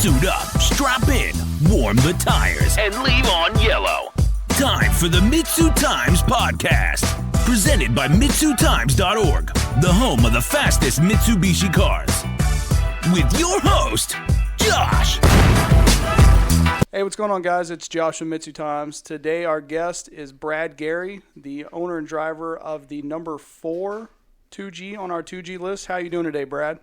Suit up, strap in, warm the tires, and leave on yellow. Time for the MitsuTimes podcast, presented by MitsuTimes.org, the home of the fastest Mitsubishi cars. With your host, Josh. Hey, what's going on, guys? It's Josh from MitsuTimes. Today, our guest is Brad Gary, the owner and driver of the number 4 2G on our 2G list. How you doing today, Brad?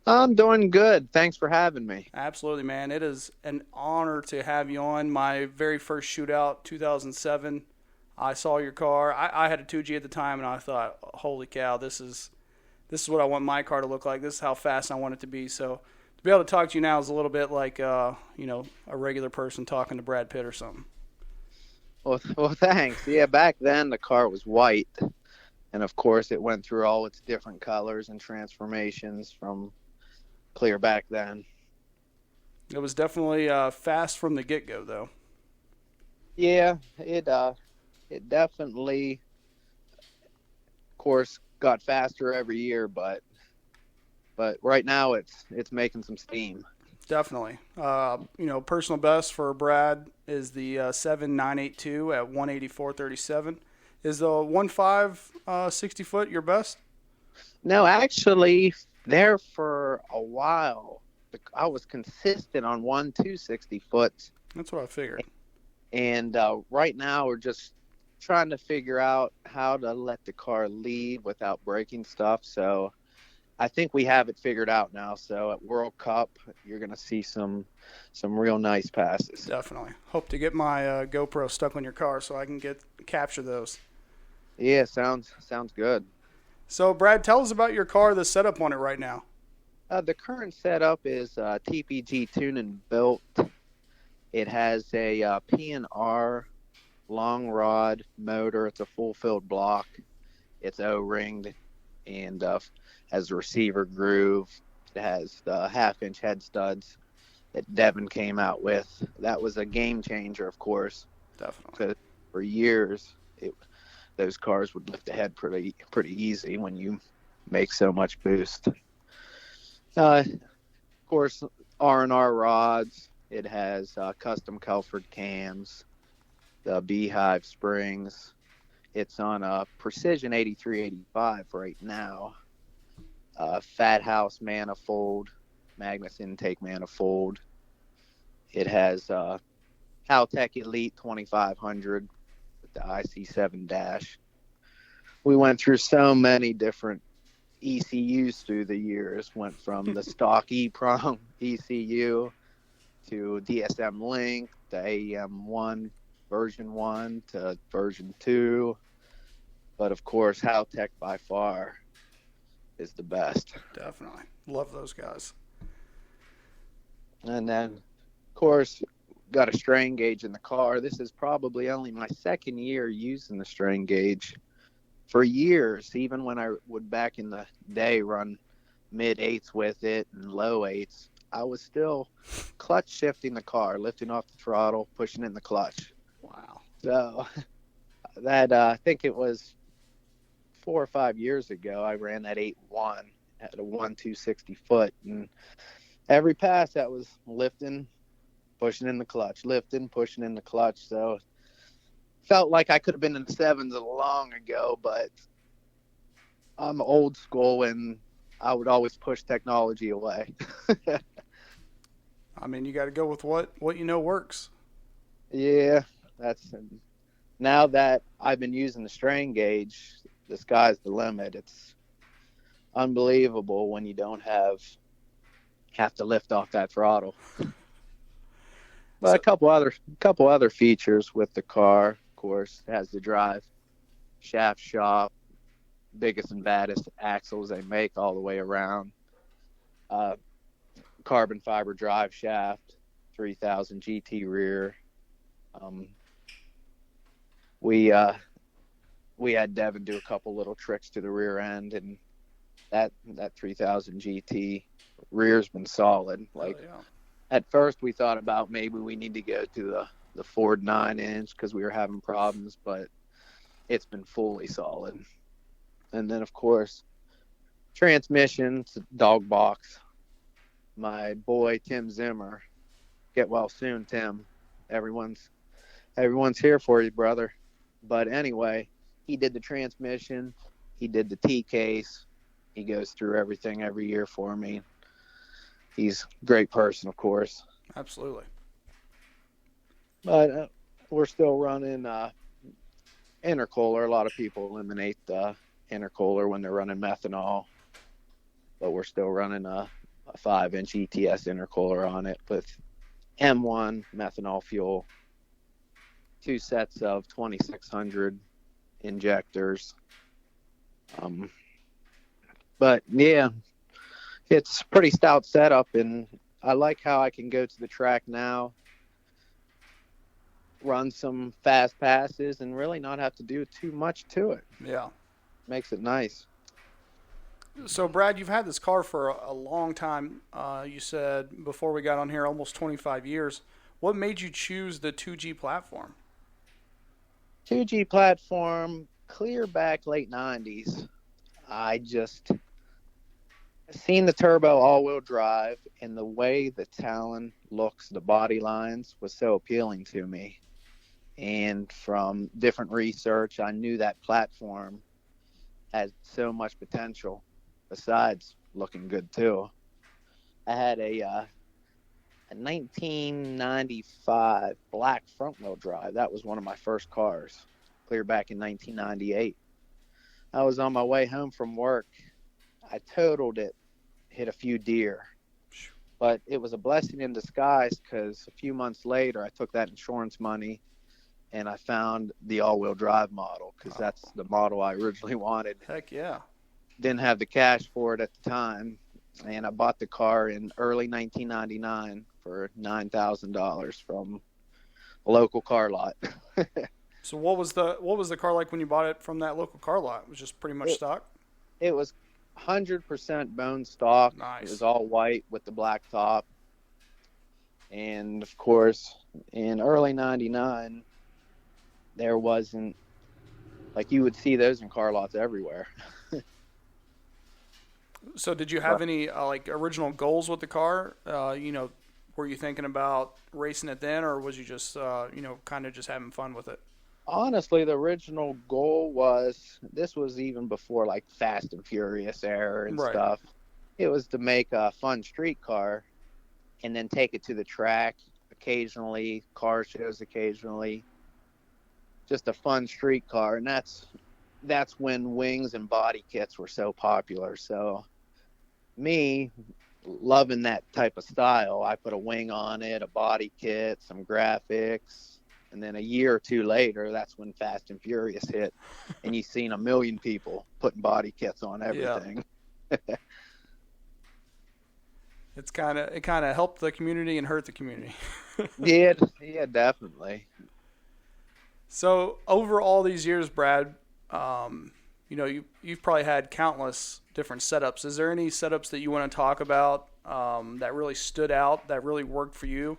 I'm doing good. Thanks for having me. Absolutely, man. It is an honor to have you on. My very first Shootout, 2007, I saw your car. I had a 2G at the time, and I thought, holy cow, this is what I want my car to look like. This is how fast I want it to be. So to be able to talk to you now is a little bit like, a regular person talking to Brad Pitt or something. Well, thanks. Yeah, back then the car was white, and of course it went through all its different colors and transformations from clear back then. It was definitely fast from the get-go, though. Yeah, it definitely, of course, got faster every year, but right now it's making some steam. Definitely. Personal best for Brad is the 7982 at 184.37. Is the 1.5 60 foot your best? No, actually, there for a while, I was consistent on 260 foot. That's what I figured. And right now we're just trying to figure out how to let the car lead without breaking stuff. So I think we have it figured out now. So at World Cup, you're going to see some real nice passes. Definitely. Hope to get my GoPro stuck on your car so I can capture those. Yeah, sounds good. So, Brad, tell us about your car, the setup on it right now. The current setup is TPG tuned and built. It has a P&R long rod motor. It's a full-filled block. It's O-ringed and has a receiver groove. It has the half-inch head studs that Devin came out with. That was a game changer, of course. Definitely. For years, those cars would lift the head pretty easy when you make so much boost. Of course, R&R rods. It has custom Kelford cams, the Beehive springs. It's on a Precision 8385 right now. Fat House manifold, Magnus intake manifold. It has Caltech Elite 2500 with the IC7 dash. We went through so many different ECUs through the years. Went from the stock EEPROM ECU to DSM Link, the AEM1 version 1 to version 2. But of course, Caltech by far is the best. Definitely. Love those guys. And then, of course, got a strain gauge in the car. This is probably only my second year using the strain gauge. For years, even when I would back in the day run mid-eighths with it and low eighths, I was still clutch shifting the car, lifting off the throttle, pushing in the clutch. Wow. So that I think it was 4 or 5 years ago, I ran that 8.1 at a 260 foot, and every pass that was lifting, pushing in the clutch, lifting, pushing in the clutch. So felt like I could have been in the sevens long ago, but I'm old school and I would always push technology away. I mean, you got to go with what you know works. Yeah, now that I've been using the strain gauge, the sky's the limit. It's unbelievable when you don't have to lift off that throttle. But a couple other features with the car, of course, it has the drive shaft shop, biggest and baddest axles they make all the way around. Carbon fiber drive shaft, 3000 GT rear. We had Devin do a couple little tricks to the rear end, and that 3000 GT rear's been solid. At first we thought about maybe we need to go to the Ford 9-inch because we were having problems, but it's been fully solid. And then, of course, transmission, dog box, my boy Tim Zimmer. Get well soon, Tim. Everyone's here for you, brother. But anyway, he did the transmission. He did the T-case. He goes through everything every year for me. He's a great person, of course. Absolutely. But we're still running intercooler. A lot of people eliminate the intercooler when they're running methanol. But we're still running a 5-inch ETS intercooler on it with M1 methanol fuel, 2 sets of 2600 injectors. But yeah, it's a pretty stout setup, and I like how I can go to the track now, run some fast passes, and really not have to do too much to it. Yeah. Makes it nice. So, Brad, you've had this car for a long time. You said before we got on here, almost 25 years. What made you choose the 2G platform? 2G platform, clear back late 90s. I just seen the turbo all-wheel drive, and the way the Talon looks, the body lines, was so appealing to me. And from different research, I knew that platform had so much potential, besides looking good too. I had a 1995 black front-wheel drive. That was one of my first cars, clear back in 1998. I was on my way home from work. I totaled it, hit a few deer. But it was a blessing in disguise, because a few months later, I took that insurance money and I found the all-wheel drive model, because that's the model I originally wanted. Heck yeah. Didn't have the cash for it at the time, and I bought the car in early 1999 for $9,000 from a local car lot. So what was the car like when you bought it from that local car lot? It was just pretty much stock? It was 100% bone stock. Nice. It was all white with the black top. And, of course, in early 99, there wasn't, like, you would see those in car lots everywhere. So did you have any, like, original goals with the car? Were you thinking about racing it then, or was you just, kind of just having fun with it? Honestly, the original goal was, this was even before, like, Fast and Furious era and stuff. It was to make a fun street car and then take it to the track occasionally, car shows occasionally. Just a fun street car, and that's when wings and body kits were so popular. So me loving that type of style, I put a wing on it, a body kit, some graphics, and then a year or two later, that's when Fast and Furious hit, and you've seen a million people putting body kits on everything. Yeah. It kind of helped the community and hurt the community. Yeah, definitely. So over all these years, Brad, you've probably had countless different setups. Is there any setups that you want to talk about that really stood out, that really worked for you?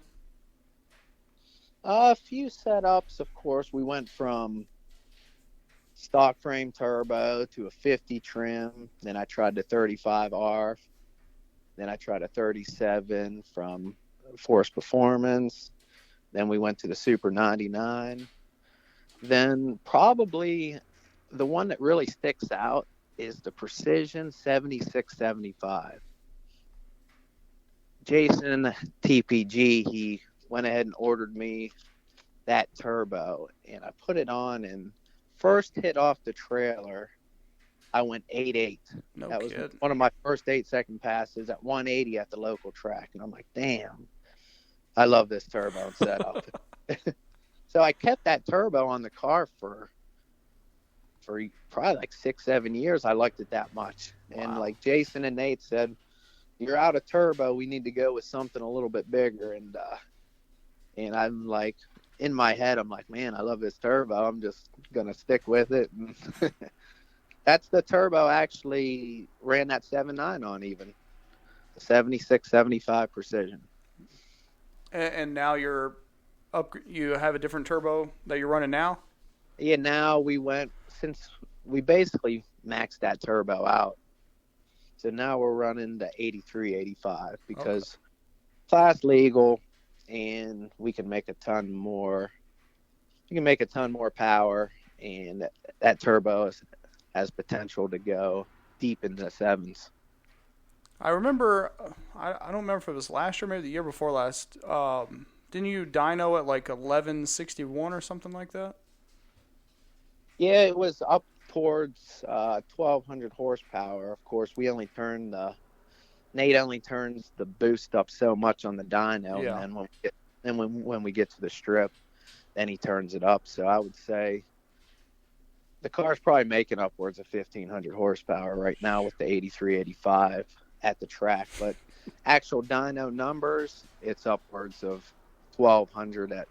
A few setups, of course. We went from stock frame turbo to a 50 trim. Then I tried the 35R. Then I tried a 37 from Force Performance. Then we went to the Super 99. Then probably the one that really sticks out is the Precision 7675. Jason TPG, he went ahead and ordered me that turbo, and I put it on, and first hit off the trailer, I went 8.8. That was one of my first 8-second passes at 180 at the local track, and I'm like, damn, I love this turbo setup. So I kept that turbo on the car for probably like 6-7 years. I liked it that much. Wow. And like Jason and Nate said, you're out of turbo. We need to go with something a little bit bigger. And I'm like, in my head, I'm like, man, I love this turbo. I'm just going to stick with it. And that's the turbo I actually ran that 7.9 on, even the 76-75 Precision. And now you have a different turbo that you're running now? Yeah, now since we basically maxed that turbo out, So now we're running the 83, 85 because class legal, and we can make a ton more. You can make a ton more power, and that turbo has potential to go deep into the sevens. I remember, I don't remember if it was last year, maybe the year before last. Didn't you dyno at like 1161 or something like that? Yeah, it was up towards 1,200 horsepower. Of course, Nate only turns the boost up so much on the dyno, Yeah. and then when we get to the strip, then he turns it up. So I would say the car's probably making upwards of 1,500 horsepower right now with the 83, 85 at the track. But actual dyno numbers, it's upwards of 1,200 at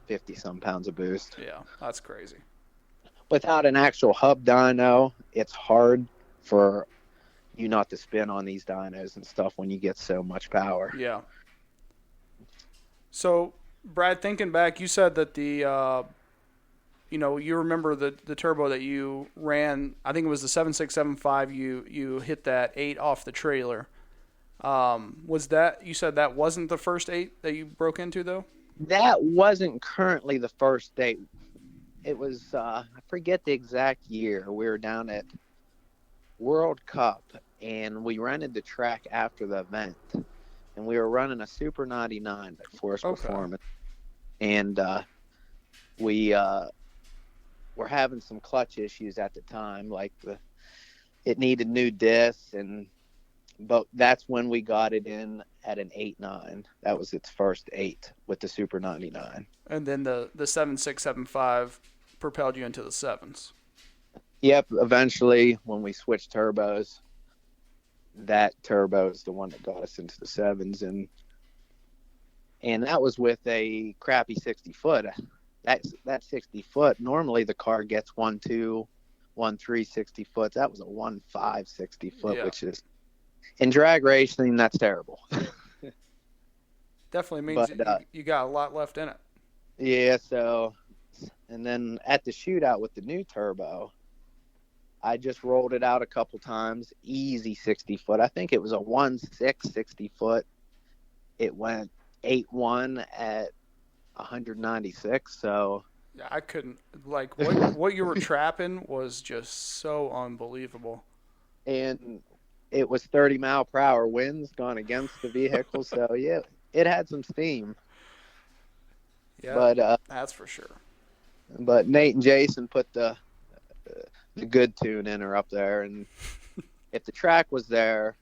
50-some pounds of boost. Yeah, that's crazy. Without an actual hub dyno, it's hard for you not to spin on these dynos and stuff when you get so much power. Yeah. So, Brad, thinking back, you said that you remember the turbo that you ran, I think it was the 7675, you hit that 8 off the trailer. Was that, you said that wasn't the first 8 that you broke into, though? That wasn't currently the first 8. It was, I forget the exact year. We were down at World Cup, and we rented the track after the event. And we were running a Super 99 at Force Performance. And we were having some clutch issues at the time. Like it needed new discs, but that's when we got it in at an 8.9. That was its first 8 with the Super 99. And then the 7675 propelled you into the 7s. Yep. Eventually, when we switched turbos, that turbo is the one that got us into the 7s, and that was with a crappy 60-foot. That 60-foot, normally the car gets 1.2, 1.3 60-foot. That was a 1.5 60-foot, Yeah. which is, in drag racing, that's terrible. Definitely means you got a lot left in it. Yeah, so, and then at the shootout with the new turbo, I just rolled it out a couple times, easy 60-foot. I think it was a 1.6 60-foot. It went 8.1 at 196, so. Yeah, I couldn't, like, what you were trapping was just so unbelievable. And it was 30-mile-per-hour winds going against the vehicle, so, yeah, it had some steam. Yeah, but that's for sure. But Nate and Jason put the good tune in her up there, and if the track was there,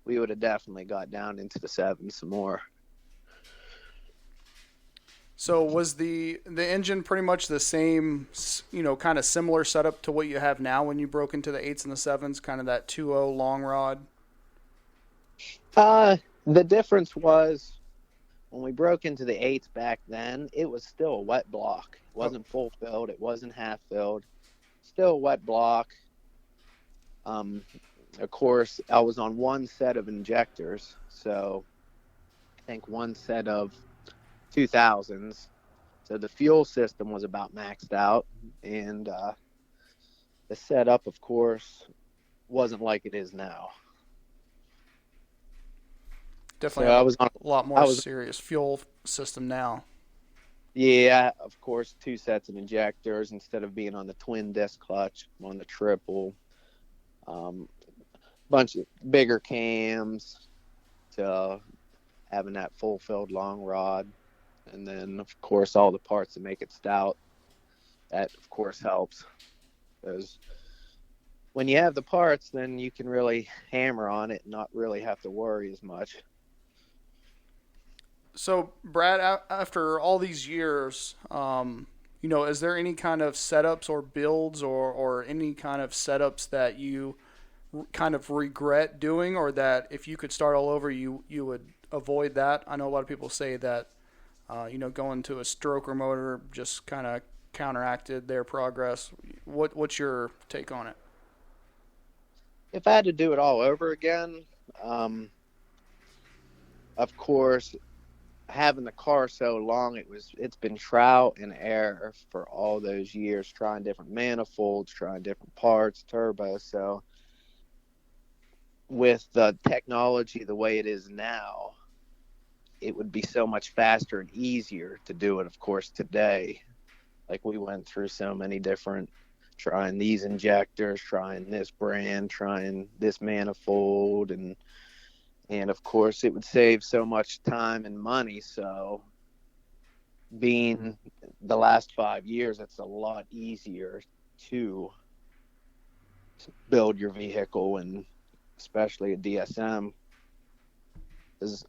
we would have definitely got down into the 7s some more. So was the engine pretty much the same, kind of similar setup to what you have now when you broke into the 8s and the 7s, kind of that 2.0 long rod? The difference was when we broke into the 8s back then, it was still a wet block. It wasn't full filled. It wasn't half filled. Still a wet block. Of course, I was on one set of injectors, so I think one set of 2000s. So the fuel system was about maxed out, and the setup, of course, wasn't like it is now. Definitely, so I was on a lot more serious fuel system now. Yeah, of course, 2 sets of injectors instead of being on the twin disc clutch, on the triple. Bunch of bigger cams to having that full filled long rod, and then of course all the parts that make it stout. That of course helps, because when you have the parts, then you can really hammer on it and not really have to worry as much. So, Brad, after all these years, is there any kind of setups or builds or any kind of setups that you kind of regret doing, or that if you could start all over, you would avoid that? I know a lot of people say that, going to a stroker motor just kind of counteracted their progress. What's your take on it? If I had to do it all over again, of course, having the car so long, it's been trial and error for all those years, trying different manifolds, trying different parts, turbos. So with the technology the way it is now, it would be so much faster and easier to do it, of course, today. Like, we went through so many different, trying these injectors, trying this brand, trying this manifold, and of course it would save so much time and money. So being the last 5 years, it's a lot easier to build your vehicle, and especially a DSM, because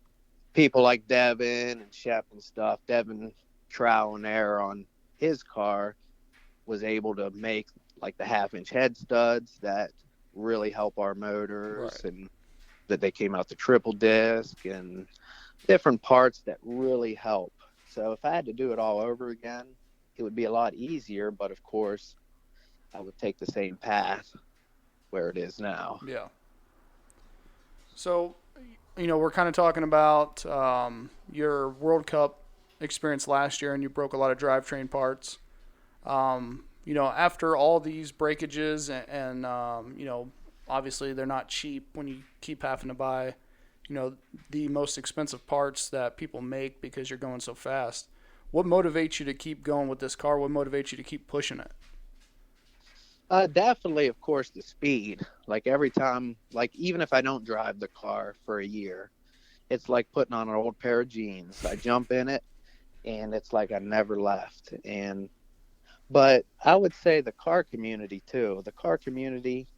people like Devin and Shep and stuff, Devin trial and error on his car was able to make like the 1/2-inch head studs that really help our motors, Right. and that they came out the triple disc and different parts that really help. So if I had to do it all over again, it would be a lot easier, but of course I would take the same path where it is now. Yeah. So, we're kind of talking about your World Cup experience last year, and you broke a lot of drivetrain parts. After all these breakages and obviously they're not cheap when you keep having to buy, the most expensive parts that people make because you're going so fast. What motivates you to keep going with this car? What motivates you to keep pushing it? Definitely, of course, the speed. Like, every time, like, even if I don't drive the car for a year, it's like putting on an old pair of jeans. I jump in it, and it's like I never left. But I would say the car community too. The car community,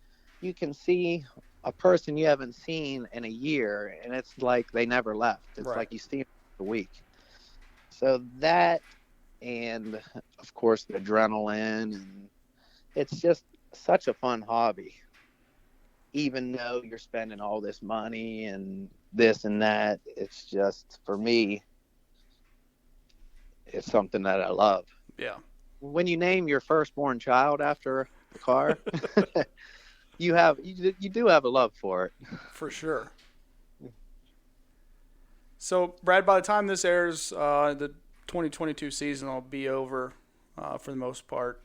you can see a person you haven't seen in a year, and it's like they never left. It's Right. like you see them for a week. So that, and of course the adrenaline, and it's just such a fun hobby. Even though you're spending all this money and this and that, it's just, for me, it's something that I love. Yeah. When you name your firstborn child after the car, you do have a love for it. For sure. So, Brad, by the time this airs, the 2022 season will be over for the most part.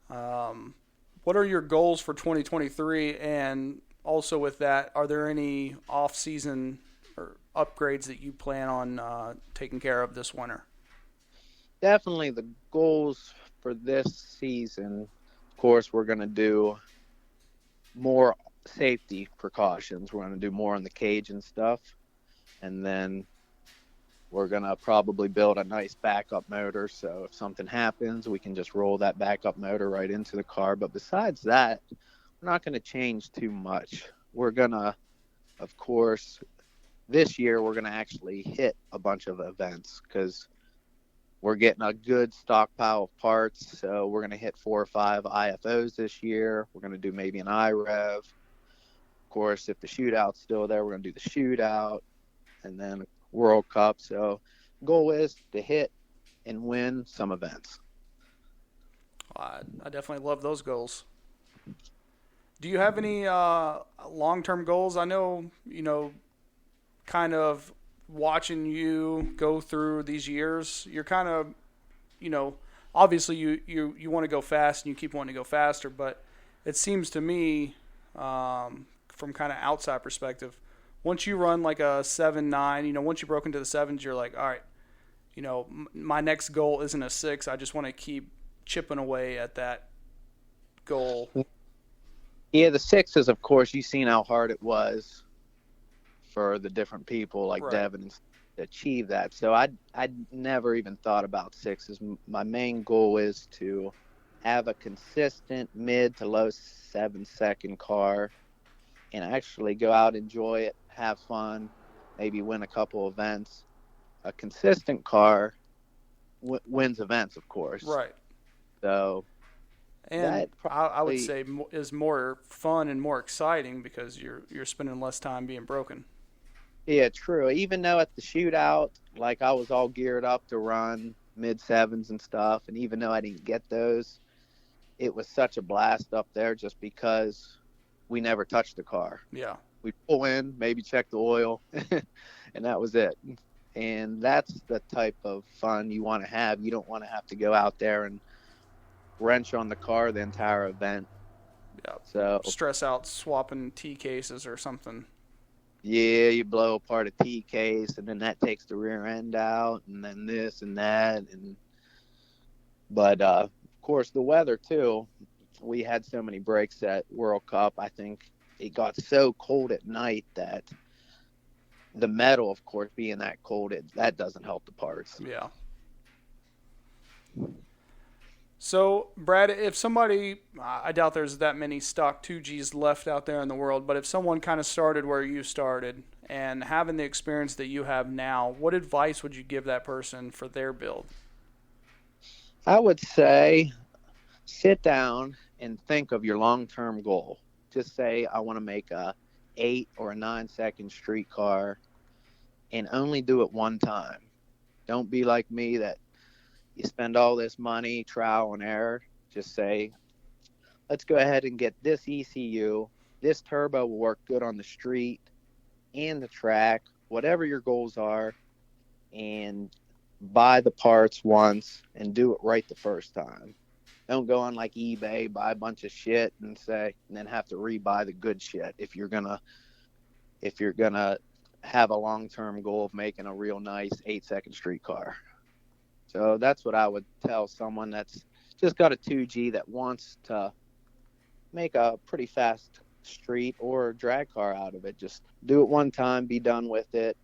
What are your goals for 2023? And also with that, are there any off-season or upgrades that you plan on taking care of this winter? Definitely the goals for this season, of course, we're going to do more safety precautions. We're going to do more on the cage and stuff. And then we're going to probably build a nice backup motor. So if something happens, we can just roll that backup motor right into the car. But besides that, we're not going to change too much. We're going to, of course, this year we're going to actually hit a bunch of events, because we're getting a good stockpile of parts. So we're going to hit 4 or 5 IFOs this year. We're going to do maybe an iRev. Of course, if the shootout's still there, we're going to do the shootout, and then World Cup. So goal is to hit and win some events. I definitely love those goals. Do you have any long-term goals? I know, kind of watching you go through these years, you're kind of, obviously you want to go fast and you keep wanting to go faster, but it seems to me, from kind of outside perspective, once you run like a 7.9, once you broke into the sevens, you're like, all right, my next goal isn't a 6. I just want to keep chipping away at that goal. Yeah, the 6s, of course, you've seen how hard it was for the different people like Right. Devin to achieve that. So I'd never even thought about 6s. My main goal is to have a consistent mid to low 7-second car and actually go out, enjoy it, have fun, maybe win a couple events. A consistent car wins events, of course. Right. So, and I would probably say is more fun and more exciting because you're spending less time being broken. Yeah, true. Even though at the shootout, like, I was all geared up to run mid-7s and stuff, and even though I didn't get those, it was such a blast up there just because we never touched the car. Yeah. We pull in, maybe check the oil, and that was it. And that's the type of fun you want to have. You don't want to have to go out there and wrench on the car the entire event Yeah. So Stress out swapping T cases or something. yeah, you blow apart a T case, and then that takes the rear end out, and then this and that, but of course the weather too. We had so many breaks at World Cup. I think it got so cold at night that the metal, of course, being that cold, that doesn't help the parts. Yeah. So, Brad, if somebody, I doubt there's that many stock 2Gs left out there in the world, but if someone kind of started where you started and having the experience that you have now, what advice would you give that person for their build? I would say sit down and think of your long-term goal. Just say, I want to make a 8 or a 9-second street car, and only do it one time. Don't be like me that you spend all this money, trial and error. Just say, let's go ahead and get this ECU. This turbo will work good on the street and the track, whatever your goals are, and buy the parts once and do it right the first time. Don't go on like eBay, buy a bunch of shit and then have to rebuy the good shit if you're gonna have a long-term goal of making a real nice 8-second street car. So that's what I would tell someone that's just got a 2G that wants to make a pretty fast street or drag car out of it. Just do it one time, be done with it,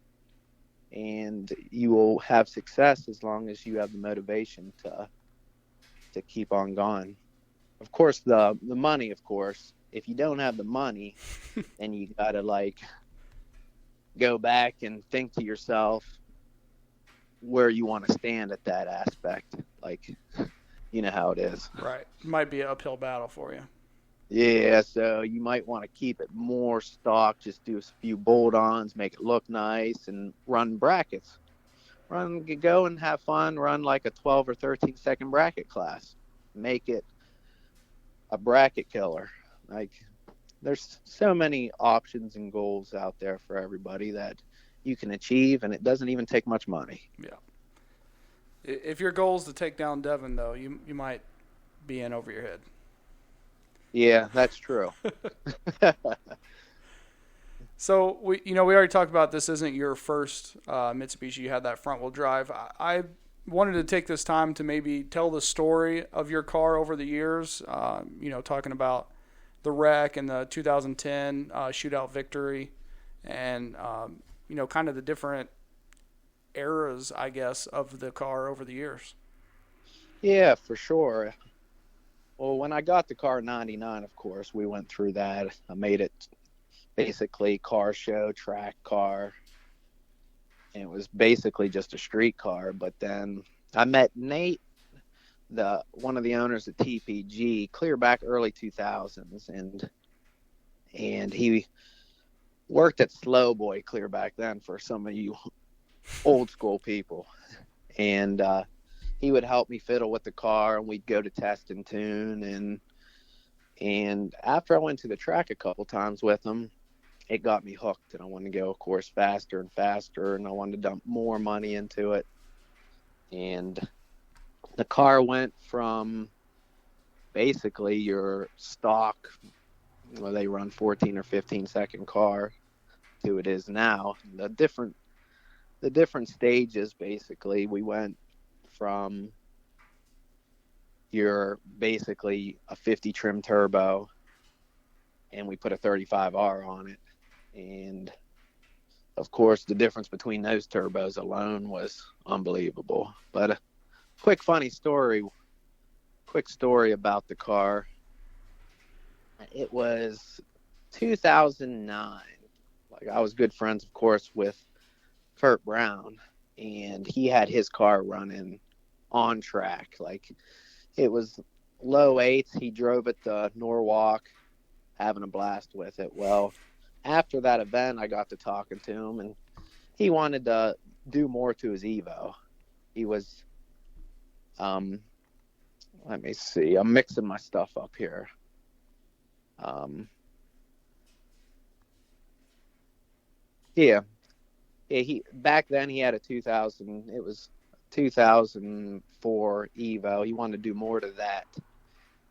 and you will have success as long as you have the motivation to keep on going. Of course, the money, of course. If you don't have the money, then you got to go back and think to yourself where you want to stand at that aspect. You know how it is. Right. Might be an uphill battle for you. Yeah, so you might want to keep it more stock, just do a few bolt-ons, make it look nice, and run brackets. Go and have fun, run like a 12 or 13 second bracket class. Make it a bracket killer. There's so many options and goals out there for everybody that you can achieve, and it doesn't even take much money. Yeah. If your goal is to take down Devin, though, you might be in over your head. Yeah, that's true. So we already talked about this isn't your first Mitsubishi. You had that front wheel drive. I wanted to take this time to maybe tell the story of your car over the years. Talking about the wreck and the 2010 Shootout victory, and kind of the different eras, I guess, of the car over the years. Yeah, for sure. Well, when I got the car in 99, of course, we went through that. I made it basically car show, track car. And it was basically just a street car. But then I met Nate, one of the owners of TPG, clear back early 2000s. And he worked at Slow Boy clear back then for some of you old school people. And he would help me fiddle with the car, and we'd go to test and tune. And after I went to the track a couple times with him, it got me hooked, and I wanted to go, of course, faster and faster, and I wanted to dump more money into it. And the car went from basically your stock, they run 14 or 15 second car, to it is now. The different stages, basically, we went from your basically a 50 trim turbo, and we put a 35R on it. And of course, the difference between those turbos alone was unbelievable. But a quick story about the car. It was 2009. I was good friends, of course, with Kurt Brown, and he had his car running on track. It was low eights. He drove it to Norwalk, having a blast with it. Well, after that event, I got to talking to him, and he wanted to do more to his Evo. He was, let me see, I'm mixing my stuff up here. He back then he had a 2004 Evo. He wanted to do more to that.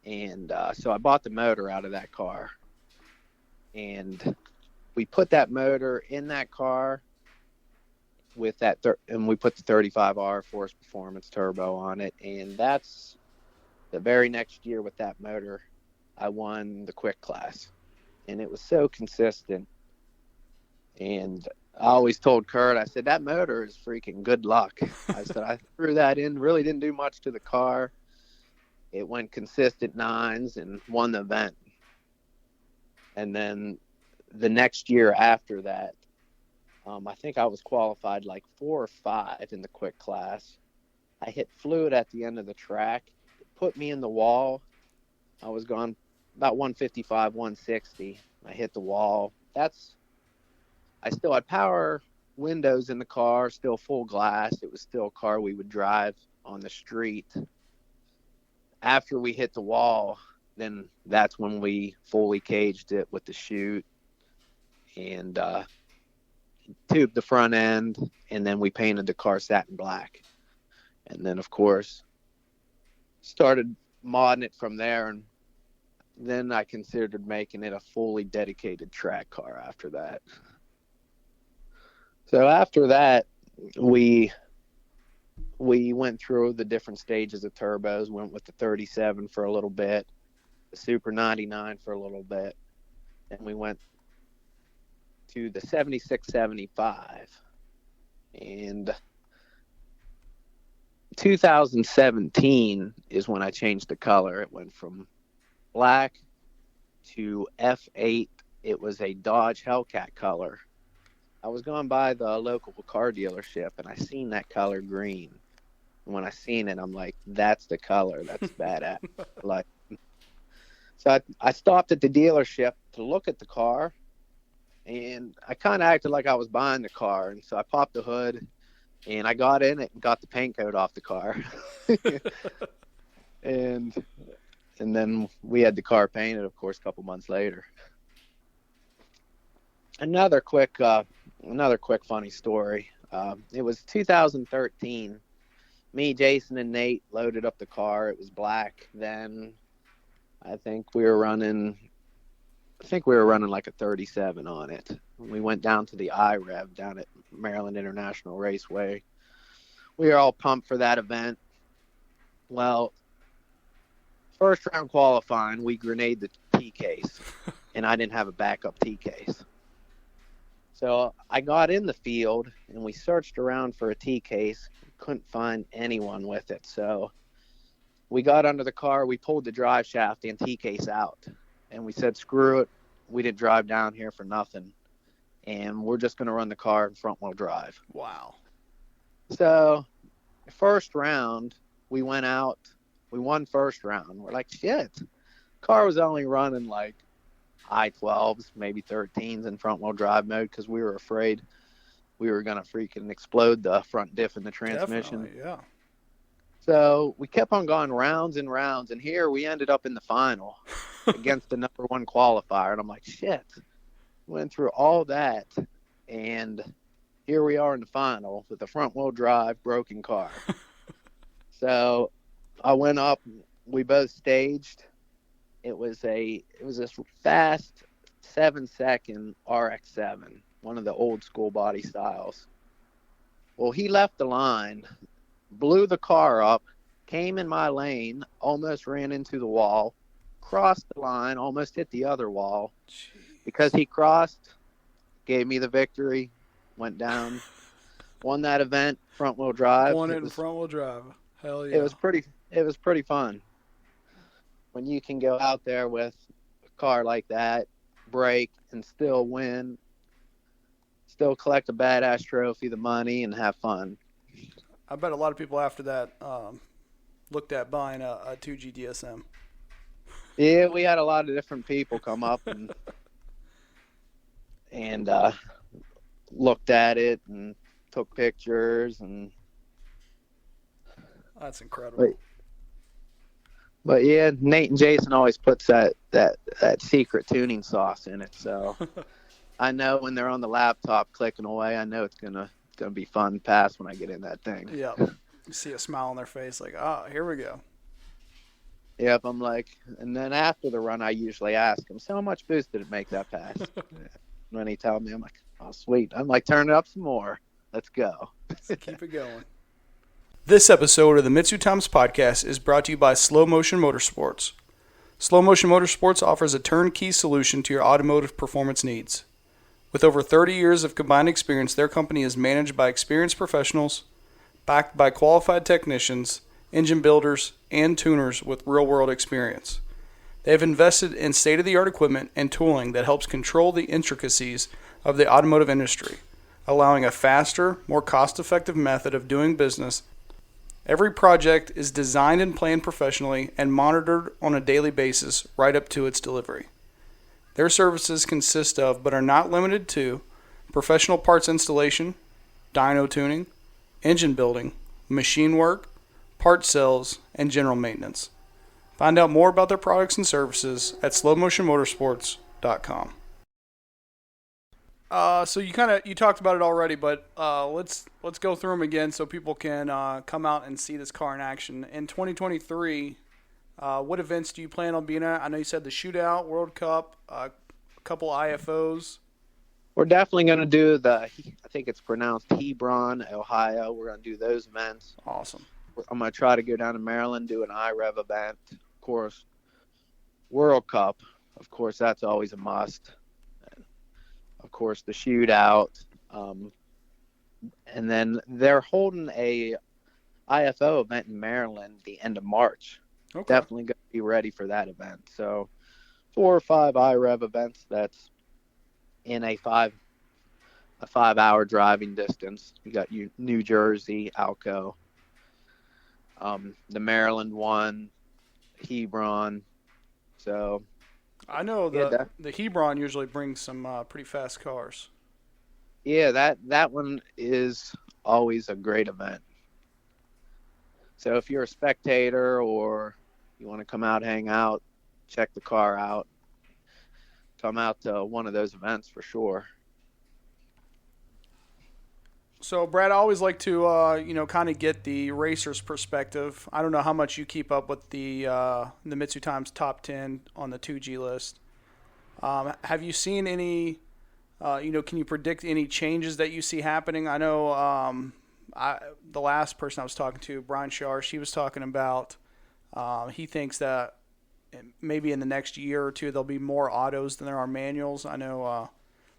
And so I bought the motor out of that car. And we put that motor in that car with that, and we put the 35R Force Performance turbo on it. And that's the very next year with that motor, I won the quick class. And it was so consistent. And I always told Kurt, I said, that motor is freaking good luck. I said, I threw that in, really didn't do much to the car. It went consistent 9s and won the event. And then the next year after that, I think I was qualified like 4 or 5 in the quick class. I hit fluid at the end of the track. It put me in the wall. I was gone about 155, 160. I hit the wall. I still had power windows in the car, still full glass. It was still a car we would drive on the street. After we hit the wall, then that's when we fully caged it with the chute and tubed the front end, and then we painted the car satin black. And then, of course, started modding it from there, and then I considered making it a fully dedicated track car after that. So after that, we went through the different stages of turbos, went with the 37 for a little bit, the Super 99 for a little bit, and we went to the 7675. And 2017 is when I changed the color. It went from black to F8. It was a Dodge Hellcat color. I was going by the local car dealership, and I seen that color green. And when I seen it, I'm like, that's the color. That's badass. Like, so I stopped at the dealership to look at the car, and I kind of acted like I was buying the car. And so I popped the hood, and I got in it and got the paint coat off the car. and then we had the car painted, of course, a couple months later. Another quick funny story. It was 2013. Me, Jason, and Nate loaded up the car. It was black then. I think we were running like a 37 on it. We went down to the IREV down at Maryland International Raceway. We were all pumped for that event. Well, first round qualifying, we grenade the T case, and I didn't have a backup T case. So I got in the field, and we searched around for a T case. Couldn't find anyone with it. So we got under the car. We pulled the drive shaft and T case out. And we said, screw it. We didn't drive down here for nothing. And we're just going to run the car in front-wheel drive. Wow. So first round, we went out. We won first round. We're like, shit. Car was only running like I-12s, maybe 13s in front-wheel drive mode because we were afraid we were going to freaking explode the front diff in the transmission. Definitely, yeah. So we kept on going rounds and rounds, and here we ended up in the final against the number 1 qualifier. And I'm like, shit. Went through all that, and here we are in the final with a front-wheel drive broken car. So I went up. We both staged. It was this fast 7-second RX-7, one of the old school body styles. Well, he left the line, blew the car up, came in my lane, almost ran into the wall, crossed the line, almost hit the other wall. Jeez. Because he crossed, gave me the victory, went down, won that event, front-wheel drive. Won it in front-wheel drive. Hell yeah. It was pretty fun. When you can go out there with a car like that, break, and still win, still collect a badass trophy, the money, and have fun. I bet a lot of people after that looked at buying a 2G DSM. Yeah, we had a lot of different people come up and looked at it and took pictures. And that's incredible. But yeah, Nate and Jason always puts that secret tuning sauce in it. So I know when they're on the laptop clicking away, I know it's gonna be fun pass when I get in that thing. Yeah, you see a smile on their face, like, here we go. Yep, I'm like, and then after the run, I usually ask him, so how much boost did it make that pass? When he tells me, I'm like, oh, sweet. I'm like, turn it up some more. Let's go. Let's keep it going. This episode of the MitsuTimes podcast is brought to you by Slow Motion Motorsports. Slow Motion Motorsports offers a turnkey solution to your automotive performance needs. With over 30 years of combined experience, their company is managed by experienced professionals, backed by qualified technicians, engine builders, and tuners with real-world experience. They have invested in state-of-the-art equipment and tooling that helps control the intricacies of the automotive industry, allowing a faster, more cost-effective method of doing business. Every project is designed and planned professionally and monitored on a daily basis right up to its delivery. Their services consist of, but are not limited to, professional parts installation, dyno tuning, engine building, machine work, part sales, and general maintenance. Find out more about their products and services at slowmotionmotorsports.com. So you talked about it already, but let's go through them again so people can come out and see this car in action. In 2023, what events do you plan on being at? I know you said the Shootout, World Cup, a couple IFOs. We're definitely going to do I think it's pronounced Hebron, Ohio. We're going to do those events. Awesome. I'm going to try to go down to Maryland, do an iRev event. Of course, World Cup. Of course, that's always a must. Of course, the Shootout. And then they're holding a IFO event in Maryland the end of March. Okay. Definitely going to be ready for that event. So 4 or 5 iRev events that's in a 5-hour driving distance. You got New Jersey, Alco. The Maryland one, Hebron. So I know the Hebron usually brings some pretty fast cars. Yeah, that one is always a great event. So if you're a spectator or you want to come out, hang out, check the car out, come out to one of those events for sure. So, Brad, I always like to, kind of get the racer's perspective. I don't know how much you keep up with the MitsuTimes top 10 on the 2G list. Have you seen any, can you predict any changes that you see happening? I know the last person I was talking to, Brian Shar, she was talking about he thinks that maybe in the next year or two there'll be more autos than there are manuals. I know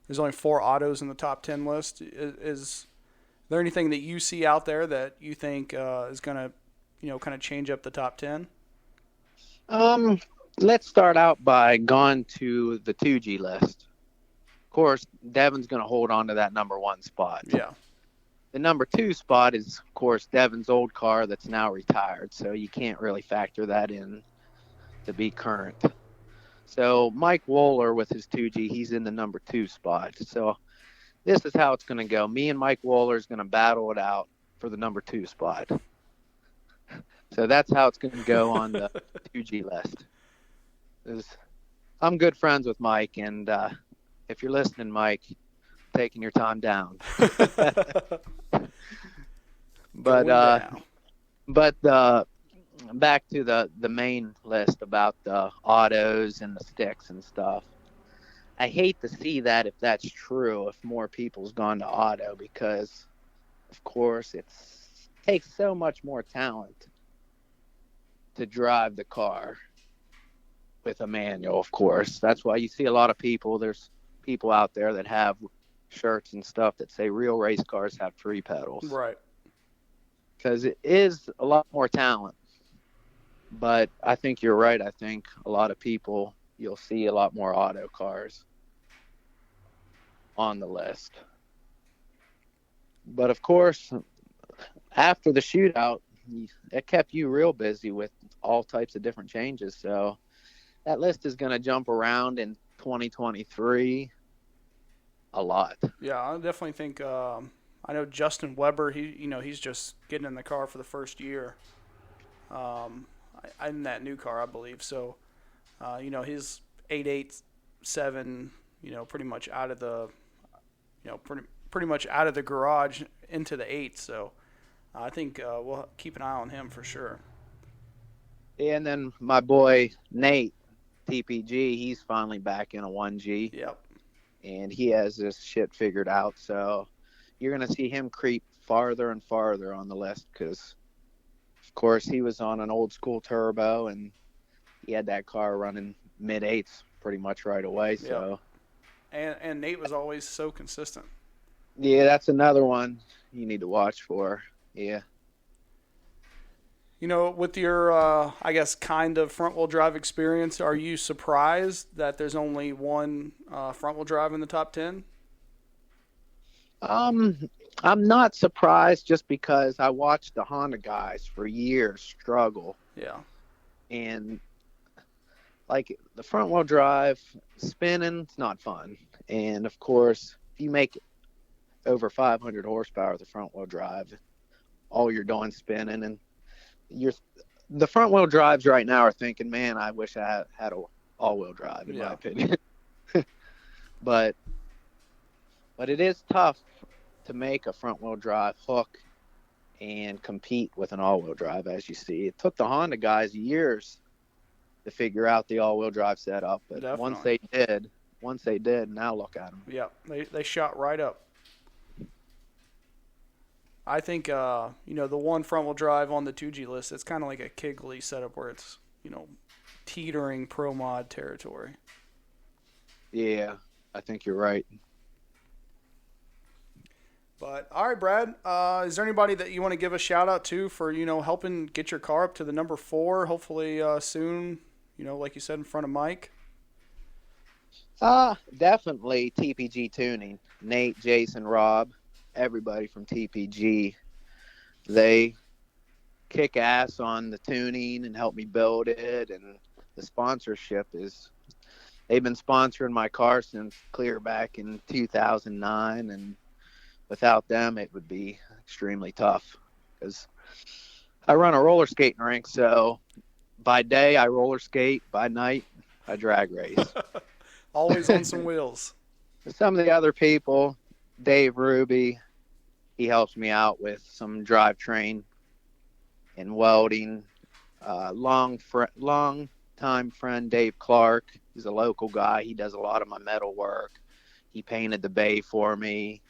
there's only 4 autos in the top 10 list. Is there anything that you see out there that you think is going to, kind of change up the top 10? Let's start out by going to the 2G list. Of course, Devin's going to hold on to that number 1 spot. Yeah. The number 2 spot is, of course, Devin's old car that's now retired, so you can't really factor that in to be current. So Mike Wohler with his 2G, he's in the number 2 spot. So this is how it's going to go. Me and Mike Wohler is going to battle it out for the number 2 spot. So that's how it's going to go on the 2G list. I'm good friends with Mike, and if you're listening, Mike, taking your time down. But back to the main list about the autos and the sticks and stuff. I hate to see that if that's true, if more people's gone to auto, because, of course, it takes so much more talent to drive the car with a manual, of course. That's why you see a lot of people. There's people out there that have shirts and stuff that say real race cars have 3 pedals. Right. Because it is a lot more talent. But I think you're right. I think a lot of people, you'll see a lot more auto cars on the list. But of course, after the Shootout, it kept you real busy with all types of different changes. So that list is going to jump around in 2023 a lot. Yeah, I definitely think. I know Justin Weber. He's just getting in the car for the first year. In that new car, I believe. So, his 887, pretty much out of the, pretty much out of the garage into the 8. So, I think we'll keep an eye on him for sure. And then my boy Nate, TPG, he's finally back in a 1G. Yep. And he has this shit figured out. So you're going to see him creep farther and farther on the list because, of course, he was on an old school turbo and he had that car running mid-eighths pretty much right away. So. Yep. And Nate was always so consistent. Yeah, that's another one you need to watch for. Yeah. You know, with your, I guess, kind of front-wheel drive experience, are you surprised that there's only one front-wheel drive in the top 10? I'm not surprised just because I watched the Honda guys for years struggle. Yeah. And, like, the front-wheel drive, spinning, it's not fun. And, of course, if you make over 500 horsepower with the front-wheel drive, all you're doing spinning, and the front wheel drives right now are thinking, man, I wish I had a all-wheel drive, in my opinion. but it is tough to make a front wheel drive hook and compete with an all-wheel drive, as you see. It took the Honda guys years to figure out the all-wheel drive setup, but Definitely. once they did, now look at them. Yeah, they shot right up. I think, the one front-wheel drive on the 2G list, it's kind of like a Kigley setup where it's, teetering pro mod territory. Yeah, I think you're right. But, all right, Brad, is there anybody that you want to give a shout-out to for, helping get your car up to the number 4, hopefully soon, like you said, in front of Mike? Definitely TPG Tuning. Nate, Jason, Rob. Everybody from TPG, they kick ass on the tuning and help me build it, and the sponsorship they've been sponsoring my car since clear back in 2009, and without them it would be extremely tough because I run a roller skating rink, so by day I roller skate, by night I drag race. Always on some wheels. Some of the other people, Dave Ruby, he helps me out with some drivetrain and welding. Long time friend Dave Clark, he's a local guy. He does a lot of my metal work. He painted the bay for me.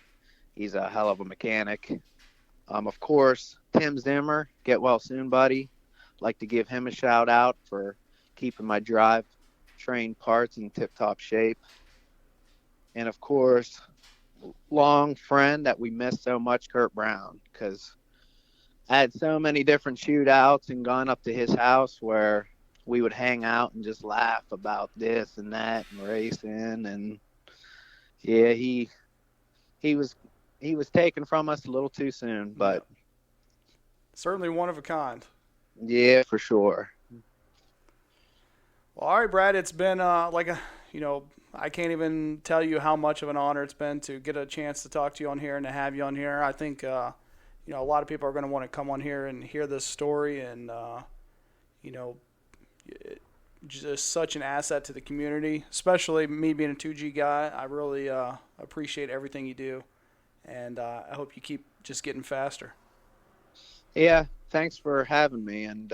He's a hell of a mechanic. Of course, Tim Zimmer, get well soon, buddy. Like to give him a shout out for keeping my drivetrain parts in tip-top shape. And of course, long friend that we miss so much, Kurt Brown, because I had so many different shootouts and gone up to his house where we would hang out and just laugh about this and that and racing. And yeah, he was taken from us a little too soon, but certainly one of a kind. Yeah, for sure. Well, all right, Brad, it's been I can't even tell you how much of an honor it's been to get a chance to talk to you on here and to have you on here. I think, a lot of people are going to want to come on here and hear this story and, just such an asset to the community, especially me being a 2G guy. I really appreciate everything you do, and I hope you keep just getting faster. Yeah, thanks for having me, and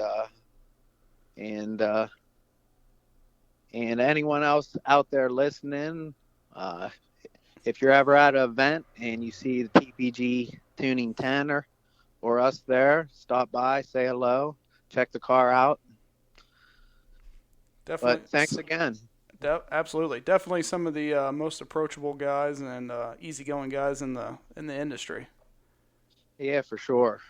anyone else out there listening, if you're ever at an event and you see the TPG Tuning 10 or us there, stop by, say hello, check the car out. Definitely. But thanks again. Absolutely. Definitely some of the most approachable guys and easygoing guys in the industry. Yeah, for sure.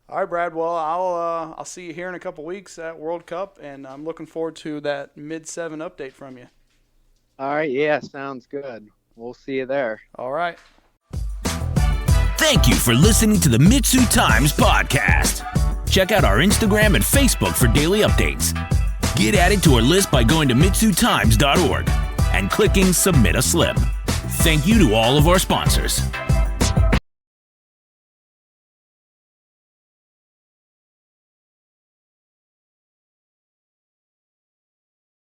All right, Brad. Well, I'll see you here in a couple weeks at World Cup, and I'm looking forward to that mid-7 update from you. All right. Yeah, sounds good. We'll see you there. All right. Thank you for listening to the MitsuTimes podcast. Check out our Instagram and Facebook for daily updates. Get added to our list by going to MitsuTimes.org and clicking Submit a Slip. Thank you to all of our sponsors.